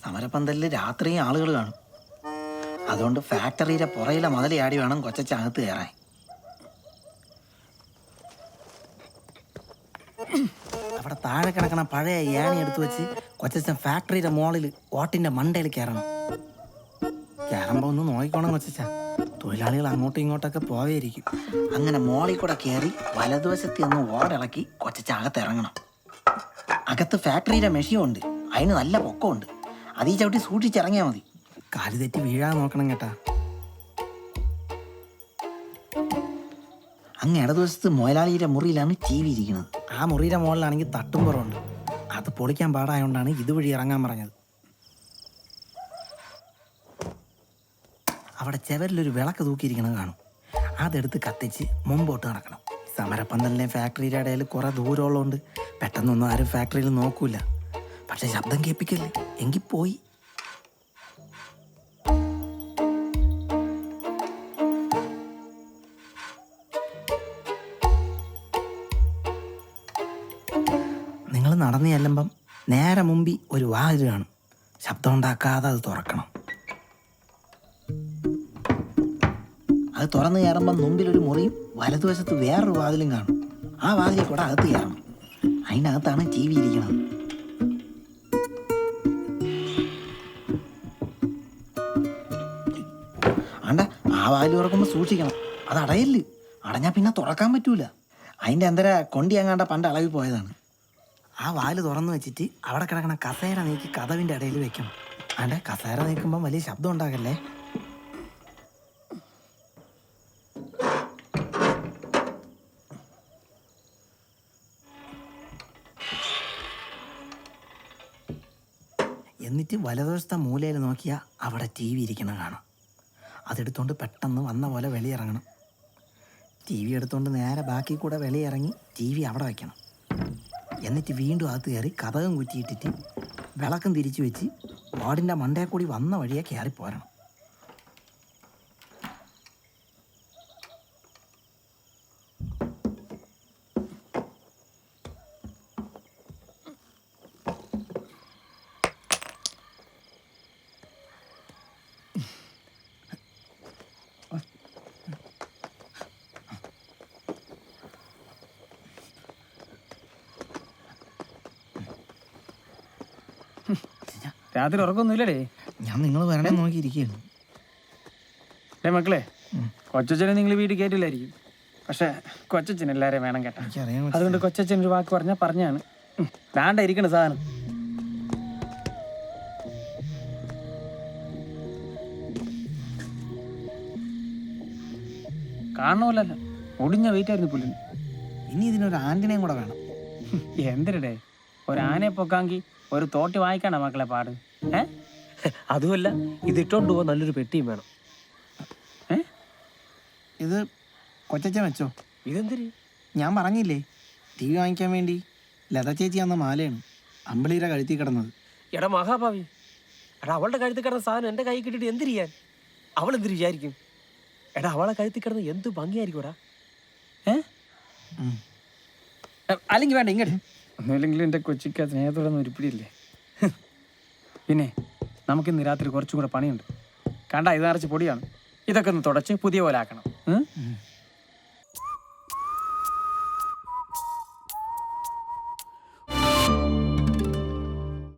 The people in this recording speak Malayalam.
സമരപ്പന്തലിൽ രാത്രിയും ആളുകൾ കാണും. അതുകൊണ്ട് ഫാക്ടറിയിലെ പുറയിലെ മുതലയാടി വേണം കൊച്ചച്ചകത്ത് കയറാൻ. അവിടെ താഴെ കിടക്കണ പഴയ ഏണി എടുത്തു വെച്ച് കൊച്ചച്ചൻ ഫാക്ടറിയുടെ മോളിൽ ഓട്ടിന്റെ മണ്ടയിൽ കയറണം. കയറുമ്പോൾ ഒന്ന് നോക്കിക്കോണം കൊച്ചച്ച, തൊഴിലാളികൾ അങ്ങോട്ടും ഇങ്ങോട്ടൊക്കെ പോവേയിരിക്കും. അങ്ങനെ മോളിൽ കൂടെ കയറി വലതുവശത്ത് ഒന്ന് ഓടിളക്കി കൊച്ചച്ച അകത്ത് ഇറങ്ങണം. അകത്ത് ഫാക്ടറിയുടെ മെഷീനുണ്ട്, അതിന് നല്ല പൊക്കമുണ്ട്. അത് ഈ ചവിട്ടി സൂക്ഷിച്ചിറങ്ങിയാൽ മതി. കാല് തെറ്റി വീഴാൻ നോക്കണം കേട്ടാ. അങ്ങ് ഇടതുവശത്ത് മുതലാളിയുടെ മുറിയിലാണ് ടി വി ഇരിക്കുന്നത്. ആ മുറിയുടെ മുകളിലാണെങ്കിൽ തട്ടും പുറമുണ്ട്. അത് പൊളിക്കാൻ പാടായതുകൊണ്ടാണ് ഇതുവഴി ഇറങ്ങാൻ പറഞ്ഞത്. അവിടെ ചെവരിലൊരു വിളക്ക് തൂക്കിയിരിക്കുന്നത് കാണും. അതെടുത്ത് കത്തിച്ച് മുമ്പോട്ട് നടക്കണം. സമരപ്പന്തലിലെ ഫാക്ടറിയുടെ ഇടയിൽ കുറെ ദൂരമുള്ളതുകൊണ്ട് പെട്ടെന്നൊന്നും ആരും ഫാക്ടറിയിൽ നോക്കൂല. പക്ഷെ ശബ്ദം കേൾപ്പിക്കല്ലേ, എങ്കിൽ പോയി. നിങ്ങൾ നടന്നു ചെല്ലുമ്പം നേരെ മുമ്പിൽ ഒരു വാതിൽ കാണും. ശബ്ദം ഉണ്ടാക്കാതെ അത് തുറക്കണം. അത് തുറന്നു കയറുമ്പം മുമ്പിലൊരു മുറിയും വലതുവശത്ത് വേറൊരു വാതിലും കാണും. ആ വാതിലിൽ കൂടെ അകത്ത് കയറണം. അതിനകത്താണ് ടി വി ഇരിക്കുന്നത്. ആണ്ട ആ വാതിൽ തുറക്കുമ്പോൾ സൂക്ഷിക്കണം, അത് അടയല്ല്. അടഞ്ഞാൽ പിന്നെ തുറക്കാൻ പറ്റൂല. അതിൻ്റെ എന്തര കൊണ്ടി അങ്ങാണ്ട പണ്ട് അളവിൽ പോയതാണ്. ആ വാല് തുറന്നു വെച്ചിട്ട് അവിടെ കിടക്കണ കസേര നീക്കി കതവിൻ്റെ ഇടയിൽ വെക്കണം. ആണ്ടെ കസേര നീക്കുമ്പം വലിയ ശബ്ദം ഉണ്ടാകല്ലേ. എന്നിട്ട് വലതുവശത്തെ മൂലയിൽ നോക്കിയാൽ അവിടെ ടി വി ഇരിക്കണം കാണാം. അതെടുത്തോണ്ട് പെട്ടെന്ന് വന്ന പോലെ വെളിയിറങ്ങണം. ടി വി എടുത്തുകൊണ്ട് നേരെ ബാക്കി കൂടെ വെളിയിറങ്ങി ടി വി അവിടെ വയ്ക്കണം. എന്നിട്ട് വീണ്ടും അകത്ത് കയറി കതകം കുറ്റിയിട്ടിട്ട് വിളക്കം തിരിച്ചു വെച്ച് വാർഡിൻ്റെ മണ്ടേ കൂടി വന്ന വഴിയെ കയറി പോരണം. രാത്രി ഉറക്കൊന്നുമില്ലടേ. ഞാൻ നിങ്ങൾ വരണേ നോക്കിയിരിക്കുകയാണ്. അല്ലേ മക്കളെ, കൊച്ചച്ഛനെ നിങ്ങൾ വീട്ടിൽ കയറ്റില്ലായിരിക്കും. പക്ഷെ കൊച്ചച്ഛൻ എല്ലാവരെയും വേണം കേട്ടോ. അതുകൊണ്ട് കൊച്ചച്ഛൻ ഒരു വാക്ക് പറഞ്ഞാൽ പറഞ്ഞാണ്. വേണ്ട ഇരിക്കണ സാധനം. കാണണമല്ല, ഒടിഞ്ഞ വെയിറ്റ് ആയിരുന്നു പുല്ലിന്. ഇനി ഇതിനൊരു ആന്റിനെയും കൂടെ വേണം. എന്തിനടേ, ഒരു ആനയെ പൊക്കാങ്കി ഒരു തോട്ടി വാങ്ങിക്കാണോ മക്കളെ പാട്? അതുമല്ല, ഇതിട്ടോണ്ട് പോവാൻ നല്ലൊരു പെട്ടിയും വേണം. ഇത് കൊച്ചച്ഛൻ വെച്ചോ. ഇതെന്തിന്? ഞാൻ പറഞ്ഞില്ലേ, ടി വി വാങ്ങിക്കാൻ വേണ്ടി ലത ചേച്ചി അന്ന മാലയാണ് അമ്പിളീരെ കഴുത്തി കിടന്നത്. എടാ മഹാഭാവി, എടാ അവളുടെ കഴുത്തി കിടന്ന സാധനം എൻ്റെ കൈ കിട്ടിയിട്ട് എന്ത് ചെയ്യാൻ? അവൾ എന്ത് വിചാരിക്കും? എടാ അവളെ കഴുത്തി കിടന്ന് എന്ത് ഭംഗിയായിരിക്കും എടാ. അല്ലെങ്കിൽ വേണ്ട ഇങ്ങോട്ട്. ഒന്നുമില്ലെങ്കിലും എൻ്റെ കൊച്ചിക്ക് സ്നേഹത്തോടെ ഒന്നും ഉരുപ്പിടിയില്ലേ. പിന്നെ നമുക്കിന്ന് രാത്രി കുറച്ചും കൂടെ പണിയുണ്ട്. കണ്ട ഇത് നിറച്ച് പൊടിയാണ്. ഇതൊക്കെ ഒന്ന് തുടച്ച് പുതിയ പോലെ ആക്കണം.